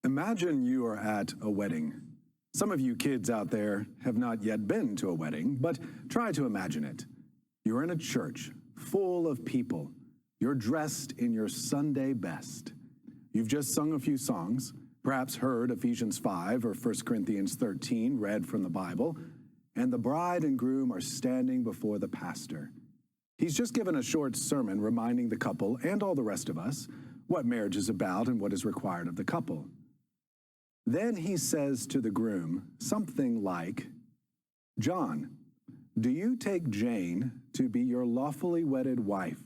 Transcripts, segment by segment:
Imagine you are at a wedding. Some of you kids out there have not yet been to a wedding, but try to imagine it. You're in a church full of people. You're dressed in your Sunday best. You've just sung a few songs, perhaps heard Ephesians 5 or 1 Corinthians 13 read from the Bible, and the bride and groom are standing before the pastor. He's just given a short sermon reminding the couple and all the rest of us what marriage is about and what is required of the couple. Then he says to the groom something like, "John, do you take Jane to be your lawfully wedded wife,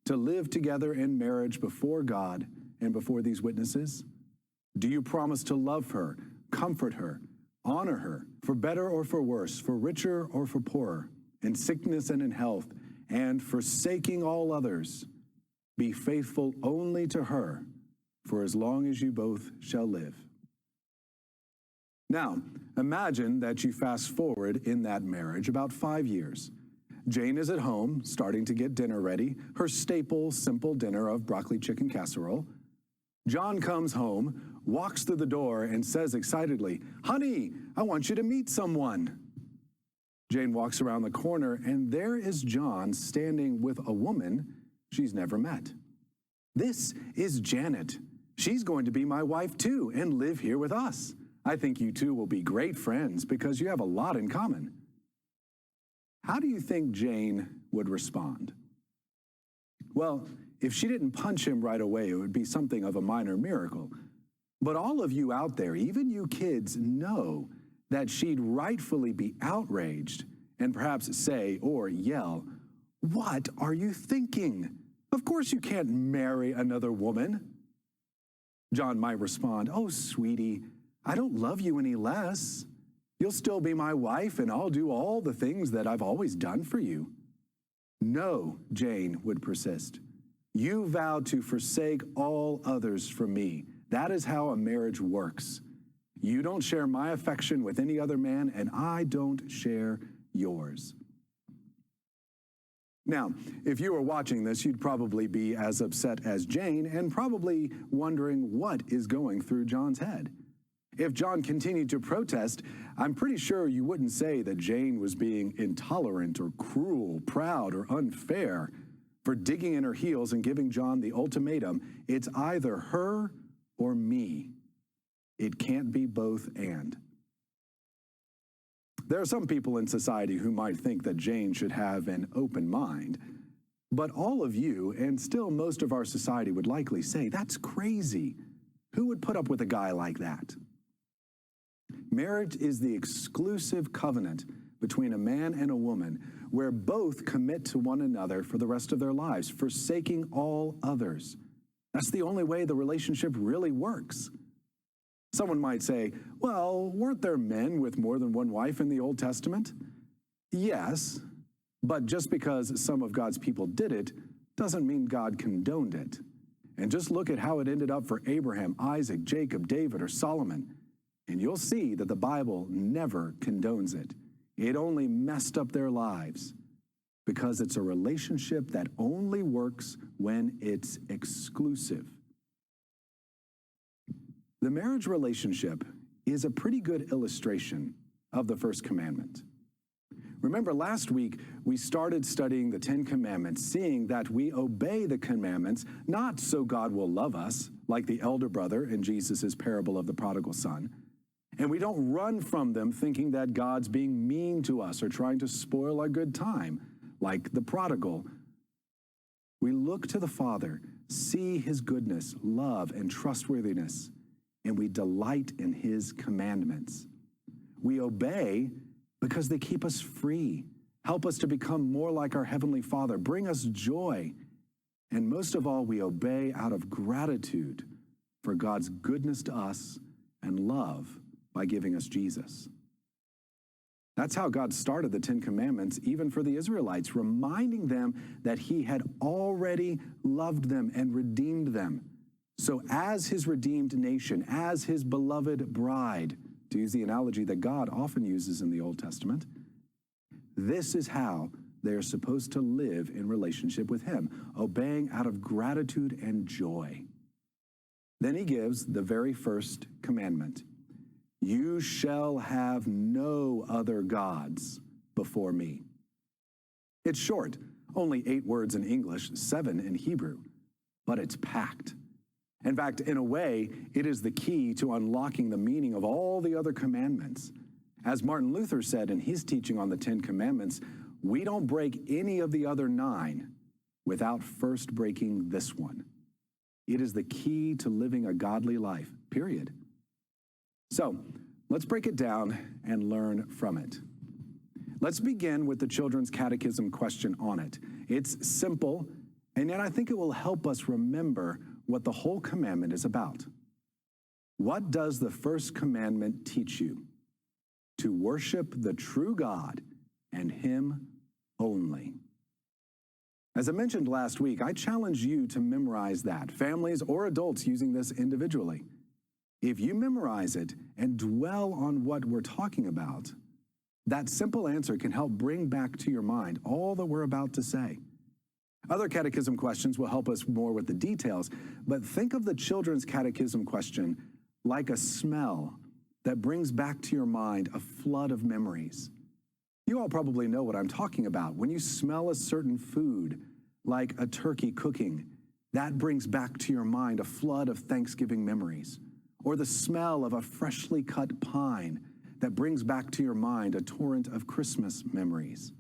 to live together in marriage before God and before these witnesses? Do you promise to love her, comfort her, honor her, for better or for worse, for richer or for poorer, in sickness and in health, and forsaking all others, be faithful only to her, for as long as you both shall live?" Now, imagine that you fast forward in that marriage about 5 years. Jane is at home, starting to get dinner ready, her staple, simple dinner of broccoli chicken casserole. John comes home, walks through the door, and says excitedly, "Honey, I want you to meet someone." Jane walks around the corner, and there is John standing with a woman she's never met. "This is Janet. She's going to be my wife too and live here with us. I think you two will be great friends because you have a lot in common." How do you think Jane would respond? Well, if she didn't punch him right away, it would be something of a minor miracle. But all of you out there, even you kids, know that she'd rightfully be outraged and perhaps say or yell, "What are you thinking? Of course you can't marry another woman." John might respond, "Oh, sweetie, I don't love you any less. You'll still be my wife, and I'll do all the things that I've always done for you." "No," Jane would persist. "You vowed to forsake all others for me. That is how a marriage works. You don't share my affection with any other man, and I don't share yours." Now, if you were watching this, you'd probably be as upset as Jane and probably wondering what is going through John's head. If John continued to protest, I'm pretty sure you wouldn't say that Jane was being intolerant or cruel, proud, or unfair for digging in her heels and giving John the ultimatum, "It's either her or me. It can't be both and." There are some people in society who might think that Jane should have an open mind, but all of you, and still most of our society, would likely say, "That's crazy. Who would put up with a guy like that?" Marriage is the exclusive covenant between a man and a woman where both commit to one another for the rest of their lives, forsaking all others. That's the only way the relationship really works. Someone might say, "Well, weren't there men with more than one wife in the Old Testament?" Yes, but just because some of God's people did it doesn't mean God condoned it. And just look at how it ended up for Abraham, Isaac, Jacob, David, or Solomon, and you'll see that the Bible never condones it. It only messed up their lives because it's a relationship that only works when it's exclusive. The marriage relationship is a pretty good illustration of the first commandment. Remember, last week we started studying the 10 Commandments, seeing that we obey the commandments not so God will love us, like the elder brother in Jesus' parable of the prodigal son, and we don't run from them thinking that God's being mean to us or trying to spoil our good time, like the prodigal. We look to the Father, see his goodness, love, and trustworthiness, and we delight in his commandments. We obey because they keep us free, help us to become more like our Heavenly Father, bring us joy, and most of all, we obey out of gratitude for God's goodness to us and love by giving us Jesus. That's how God started the 10 Commandments, even for the Israelites, reminding them that he had already loved them and redeemed them. So as his redeemed nation, as his beloved bride, to use the analogy that God often uses in the Old Testament, this is how they are supposed to live in relationship with him, obeying out of gratitude and joy. Then he gives the very first commandment. You shall have no other gods before me. It's short, only 8 words in English, 7 in Hebrew, but it's packed. In fact, in a way, it is the key to unlocking the meaning of all the other commandments. As Martin Luther said in his teaching on the 10 Commandments, we don't break any of the other 9 without first breaking this one. It is the key to living a godly life, period. So, let's break it down and learn from it. Let's begin with the Children's Catechism question on it. It's simple, and yet I think it will help us remember what the whole commandment is about. What does the first commandment teach you? To worship the true God and Him only. As I mentioned last week, I challenge you to memorize that, families or adults using this individually. If you memorize it and dwell on what we're talking about, that simple answer can help bring back to your mind all that we're about to say. Other catechism questions will help us more with the details, but think of the Children's Catechism question like a smell that brings back to your mind a flood of memories. You all probably know what I'm talking about. When you smell a certain food, like a turkey cooking, that brings back to your mind a flood of Thanksgiving memories. Or the smell of a freshly cut pine that brings back to your mind a torrent of Christmas memories.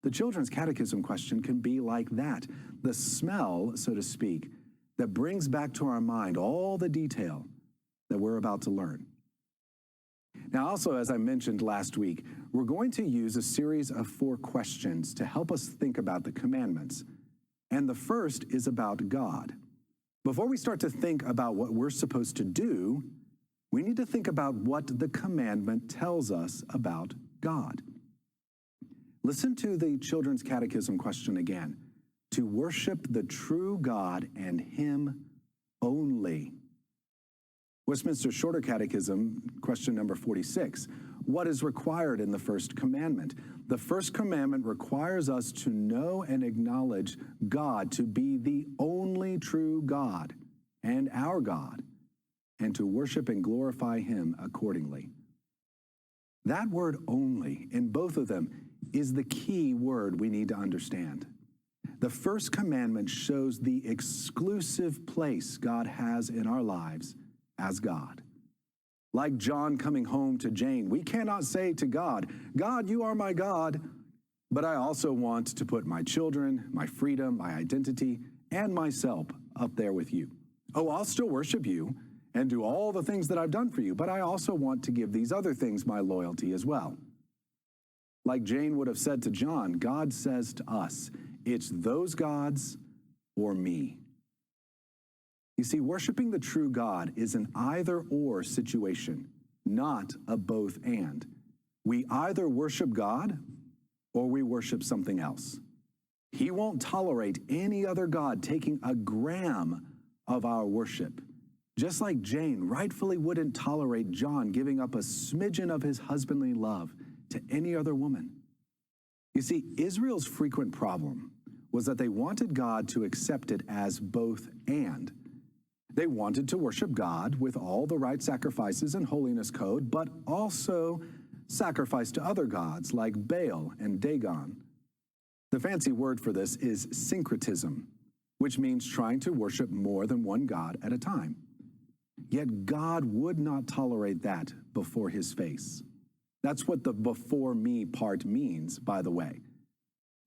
The Children's Catechism question can be like that, the smell, so to speak, that brings back to our mind all the detail that we're about to learn. Now, also, as I mentioned last week, we're going to use a series of 4 questions to help us think about the commandments. And the first is about God. Before we start to think about what we're supposed to do, we need to think about what the commandment tells us about God. Listen to the Children's Catechism question again. To worship the true God and Him only. Westminster Shorter Catechism, question number 46. What is required in the first commandment? The first commandment requires us to know and acknowledge God to be the only true God and our God, and to worship and glorify Him accordingly. That word only in both of them is the key word we need to understand. The first commandment shows the exclusive place God has in our lives as God. Like John coming home to Jane, we cannot say to God, God, you are my God, but I also want to put my children, my freedom, my identity, and myself up there with you. Oh, I'll still worship you and do all the things that I've done for you, but I also want to give these other things my loyalty as well. Like Jane would have said to John, God says to us, it's those gods or me. You see, worshiping the true God is an either-or situation, not a both-and. We either worship God or we worship something else. He won't tolerate any other god taking a gram of our worship. Just like Jane rightfully wouldn't tolerate John giving up a smidgen of his husbandly love to any other woman. You see, Israel's frequent problem was that they wanted God to accept it as both and. They wanted to worship God with all the right sacrifices and holiness code, but also sacrifice to other gods like Baal and Dagon. The fancy word for this is syncretism, which means trying to worship more than one god at a time. Yet God would not tolerate that before His face. That's what the before me part means, by the way.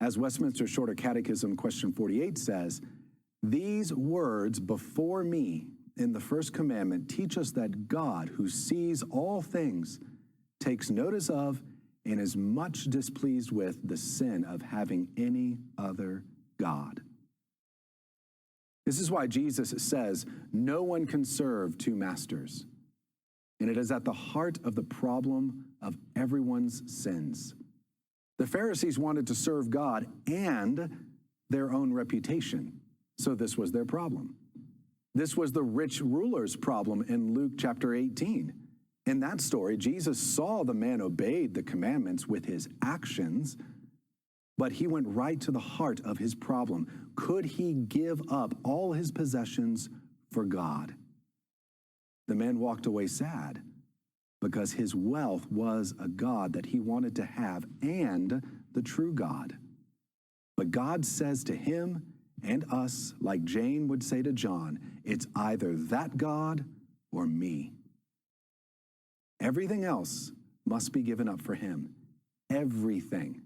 As Westminster Shorter Catechism question 48 says, these words before me in the first commandment teach us that God, who sees all things, takes notice of and is much displeased with the sin of having any other God. This is why Jesus says, no one can serve 2 masters. And it is at the heart of the problem of everyone's sins. The Pharisees wanted to serve God and their own reputation. So this was their problem. This was the rich ruler's problem in Luke chapter 18. In that story, Jesus saw the man obeyed the commandments with his actions, but he went right to the heart of his problem. Could he give up all his possessions for God? The man walked away sad because his wealth was a god that he wanted to have and the true God. But God says to him and us, like Jane would say to John, it's either that God or me. Everything else must be given up for him. Everything.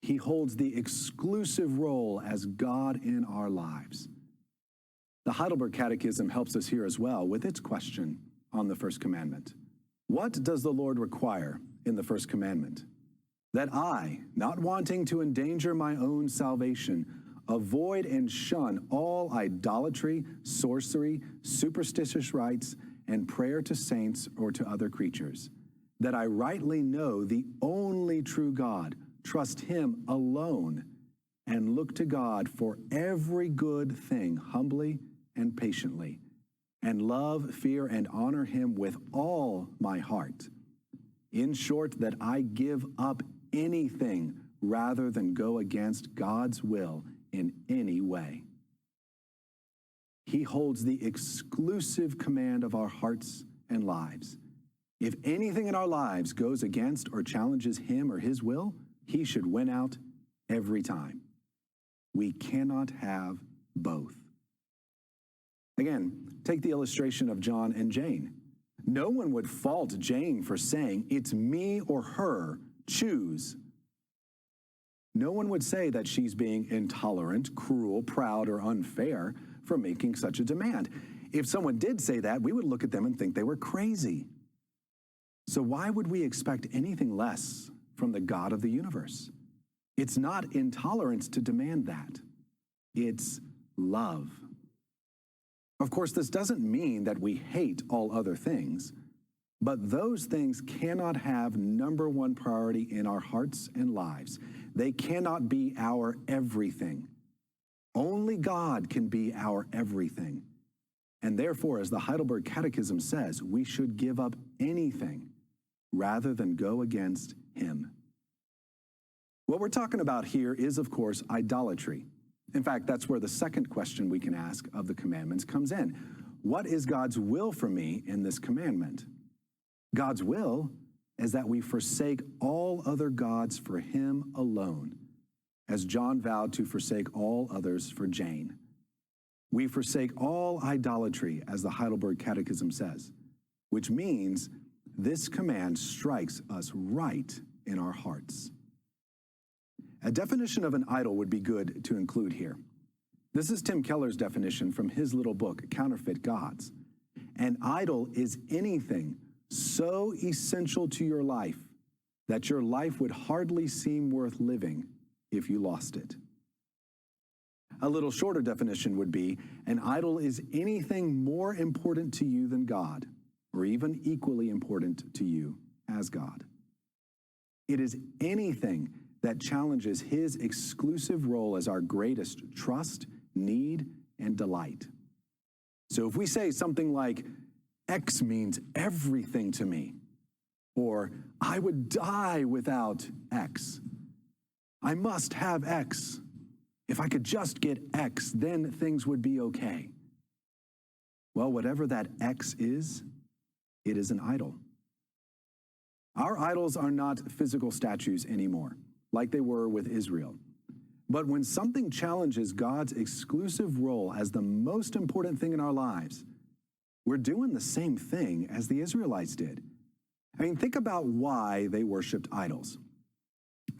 He holds the exclusive role as God in our lives. The Heidelberg Catechism helps us here as well with its question on the first commandment. What does the Lord require in the first commandment? That I, not wanting to endanger my own salvation, avoid and shun all idolatry, sorcery, superstitious rites, and prayer to saints or to other creatures. That I rightly know the only true God, trust him alone, and look to God for every good thing humbly and patiently, and love, fear, and honor him with all my heart. In short, that I give up anything rather than go against God's will in any way. He holds the exclusive command of our hearts and lives. If anything in our lives goes against or challenges him or his will, he should win out every time. We cannot have both. Again, take the illustration of John and Jane. No one would fault Jane for saying, it's me or her, choose. No one would say that she's being intolerant, cruel, proud, or unfair for making such a demand. If someone did say that, we would look at them and think they were crazy. So why would we expect anything less from the God of the universe? It's not intolerance to demand that. It's love. Of course, this doesn't mean that we hate all other things, but those things cannot have number one priority in our hearts and lives. They cannot be our everything. Only God can be our everything. And therefore, as the Heidelberg Catechism says, we should give up anything rather than go against him. What we're talking about here is, of course, idolatry. In fact, that's where the second question we can ask of the commandments comes in. What is God's will for me in this commandment? God's will is that we forsake all other gods for him alone, as John vowed to forsake all others for Jane. We forsake all idolatry, as the Heidelberg Catechism says, which means this command strikes us right in our hearts. A definition of an idol would be good to include here. This is Tim Keller's definition from his little book, Counterfeit Gods. An idol is anything so essential to your life that your life would hardly seem worth living if you lost it. A little shorter definition would be, an idol is anything more important to you than God, or even equally important to you as God. It is anything that challenges his exclusive role as our greatest trust, need, and delight. So if we say something like, X means everything to me, or I would die without X, I must have X. If I could just get X, then things would be okay. Well, whatever that X is, it is an idol. Our idols are not physical statues anymore, like they were with Israel. But when something challenges God's exclusive role as the most important thing in our lives, we're doing the same thing as the Israelites did. I mean, think about why they worshiped idols.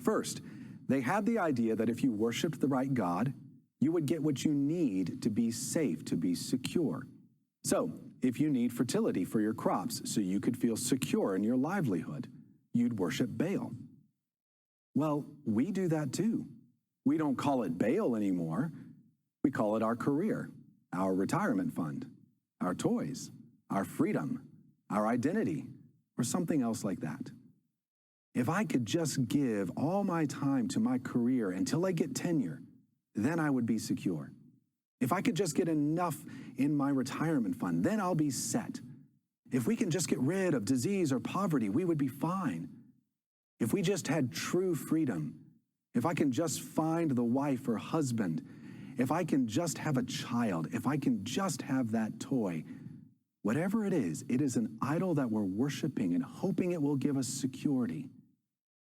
First, they had the idea that if you worshiped the right God, you would get what you need to be safe, to be secure. So, if you need fertility for your crops so you could feel secure in your livelihood, you'd worship Baal. Well, we do that too. We don't call it Baal anymore. We call it our career, our retirement fund, our toys, our freedom, our identity, or something else like that. If I could just give all my time to my career until I get tenure, then I would be secure. If I could just get enough in my retirement fund, then I'll be set. If we can just get rid of disease or poverty, we would be fine. If we just had true freedom, if I can just find the wife or husband, if I can just have a child, if I can just have that toy, Whatever it is an idol that we're worshiping and hoping it will give us security,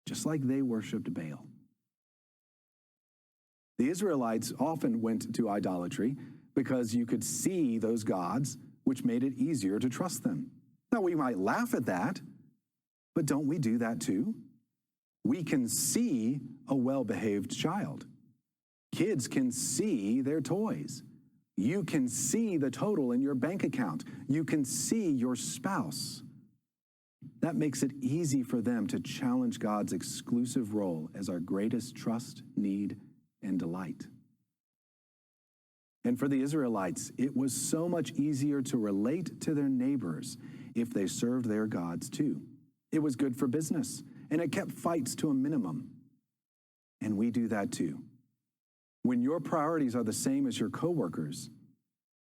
just like they worshiped Baal. The Israelites often went to idolatry because you could see those gods, which made it easier to trust them. Now, we might laugh at that, but don't we do that too? We can see a well-behaved child. Kids can see their toys. You can see the total in your bank account. You can see your spouse. That makes it easy for them to challenge God's exclusive role as our greatest trust, need, and delight. And for the Israelites, it was so much easier to relate to their neighbors if they served their gods too. It was good for business, and it kept fights to a minimum. And we do that too. When your priorities are the same as your coworkers,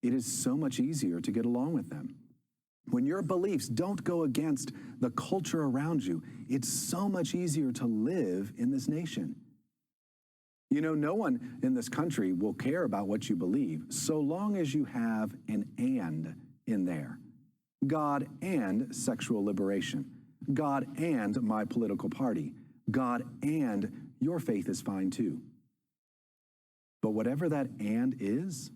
it is so much easier to get along with them. When your beliefs don't go against the culture around you, it's so much easier to live in this nation. You know, no one in this country will care about what you believe so long as you have an "and" in there. God and sexual liberation. God and my political party. God and your faith is fine too. But whatever that "and" is,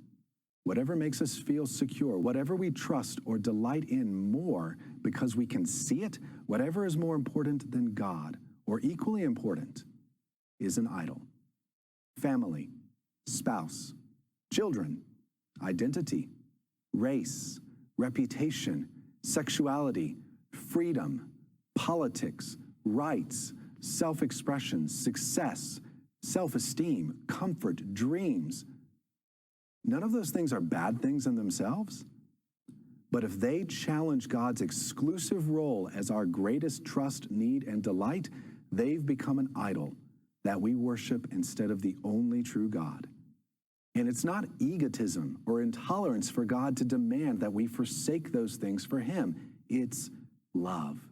whatever makes us feel secure, whatever we trust or delight in more because we can see it, whatever is more important than God, or equally important, is an idol. Family, spouse, children, identity, race, reputation, sexuality, freedom, politics, rights, self-expression, success, self-esteem, comfort, dreams. None of those things are bad things in themselves. But if they challenge God's exclusive role as our greatest trust, need, and delight, they've become an idol that we worship instead of the only true God. And it's not egotism or intolerance for God to demand that we forsake those things for Him. It's love.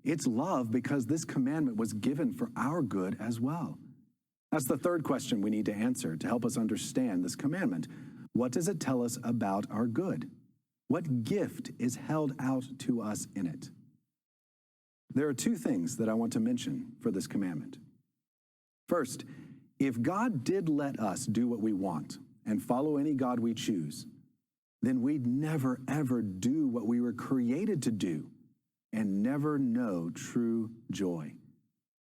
It's love because this commandment was given for our good as well. That's the third question we need to answer to help us understand this commandment. What does it tell us about our good? What gift is held out to us in it? There are two things that I want to mention for this commandment. First, if God did let us do what we want and follow any God we choose, then we'd never ever do what we were created to do and never know true joy,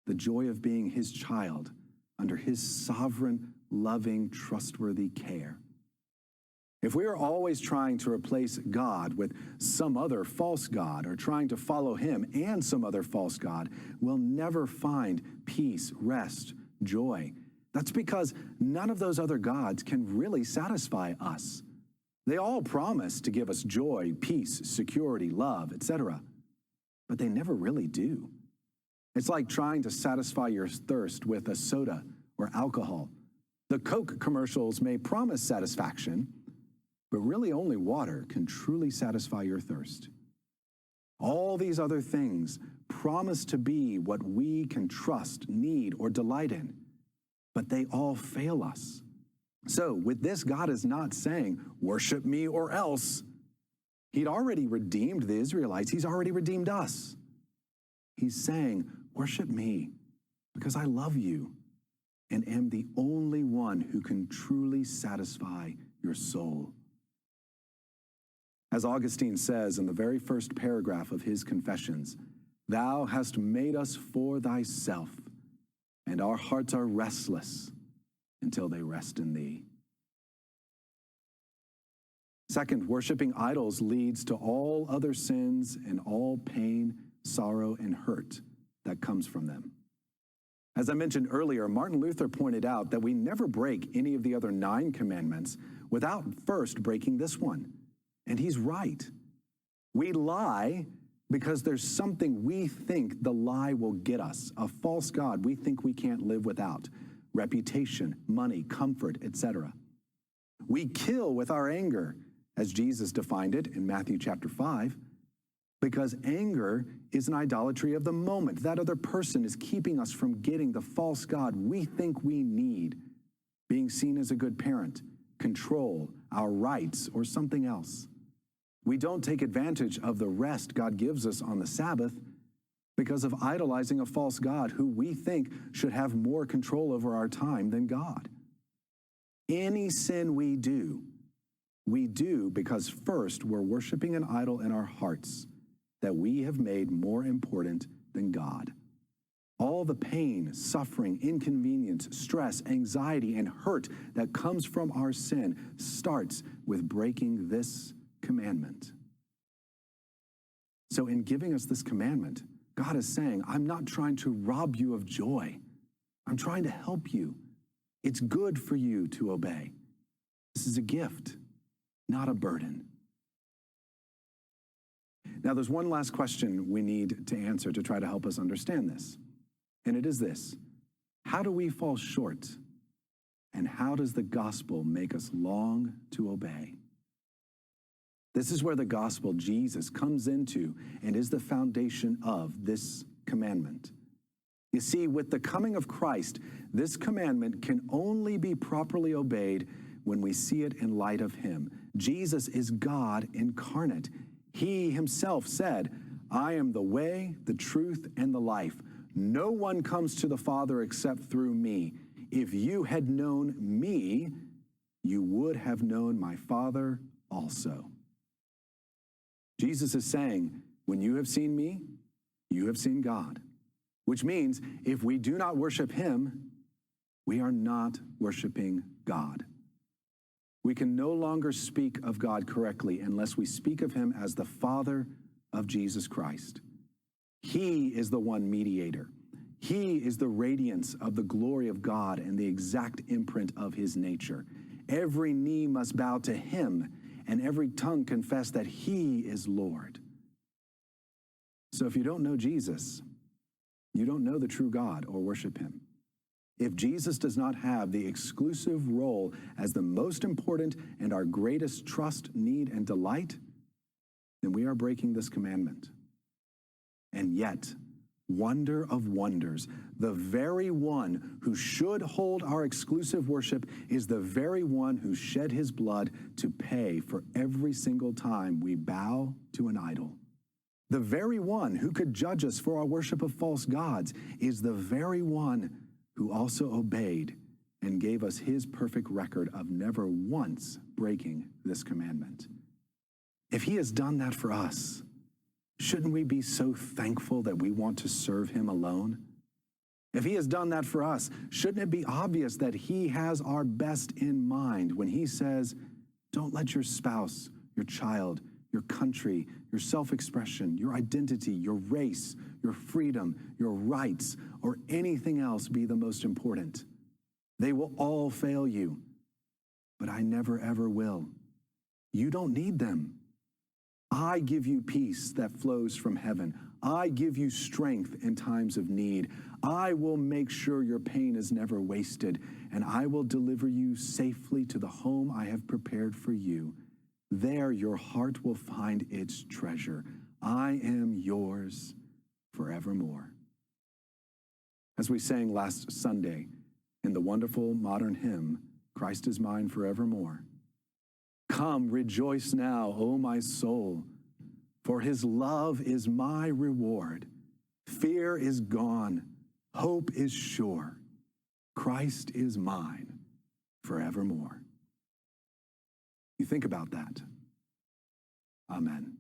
the joy of being His child under His sovereign, loving, trustworthy care. If we are always trying to replace God with some other false god or trying to follow Him and some other false god, we'll never find peace, rest, joy. That's because none of those other gods can really satisfy us. They all promise to give us joy, peace, security, love, etc. But they never really do. It's like trying to satisfy your thirst with a soda or alcohol. The Coke commercials may promise satisfaction, but really only water can truly satisfy your thirst. All these other things promise to be what we can trust, need, or delight in, but they all fail us. So with this, God is not saying, worship me or else. He'd already redeemed the Israelites. He's already redeemed us. He's saying, worship me because I love you and am the only one who can truly satisfy your soul. As Augustine says in the very first paragraph of his Confessions, "Thou hast made us for thyself, and our hearts are restless until they rest in thee." Second, worshiping idols leads to all other sins and all pain, sorrow, and hurt that comes from them. As I mentioned earlier, Martin Luther pointed out that we never break any of the other 9 commandments without first breaking this one. And he's right. We lie because there's something we think the lie will get us, a false god we think we can't live without, reputation, money, comfort, etc. We kill with our anger, as Jesus defined it in Matthew chapter 5, because anger is an idolatry of the moment. That other person is keeping us from getting the false god we think we need, being seen as a good parent, control, our rights, or something else. We don't take advantage of the rest God gives us on the Sabbath because of idolizing a false god who we think should have more control over our time than God. Any sin we do because first we're worshiping an idol in our hearts that we have made more important than God. All the pain, suffering, inconvenience, stress, anxiety, and hurt that comes from our sin starts with breaking this commandment. So in giving us this commandment, God is saying, I'm not trying to rob you of joy. I'm trying to help you. It's good for you to obey. This is a gift, not a burden. Now, there's one last question we need to answer to try to help us understand this. And it is this: how do we fall short? And how does the gospel make us long to obey? This is where the gospel, Jesus, comes into and is the foundation of this commandment. You see, with the coming of Christ, this commandment can only be properly obeyed when we see it in light of him. Jesus is God incarnate. He himself said, I am the way, the truth, and the life. No one comes to the Father except through me. If you had known me, you would have known my Father also. Jesus is saying, when you have seen me, you have seen God. Which means if we do not worship him, we are not worshiping God. We can no longer speak of God correctly unless we speak of him as the Father of Jesus Christ. He is the one mediator. He is the radiance of the glory of God and the exact imprint of his nature. Every knee must bow to him, and every tongue confess that he is Lord. So if you don't know Jesus, you don't know the true God or worship him. If Jesus does not have the exclusive role as the most important and our greatest trust, need, and delight, then we are breaking this commandment. And yet, wonder of wonders, the very one who should hold our exclusive worship is the very one who shed his blood to pay for every single time we bow to an idol. The very one who could judge us for our worship of false gods is the very one who also obeyed and gave us his perfect record of never once breaking this commandment. If he has done that for us, shouldn't we be so thankful that we want to serve him alone? If he has done that for us, shouldn't it be obvious that he has our best in mind when he says, don't let your spouse, your child, your country, your self-expression, your identity, your race, your freedom, your rights, or anything else be the most important. They will all fail you, but I never ever will. You don't need them. I give you peace that flows from heaven. I give you strength in times of need. I will make sure your pain is never wasted, and I will deliver you safely to the home I have prepared for you. There your heart will find its treasure. I am yours forevermore. As we sang last Sunday in the wonderful modern hymn, Christ is mine forevermore. Come, rejoice now, O my soul, for his love is my reward. Fear is gone, hope is sure. Christ is mine forevermore. You think about that. Amen.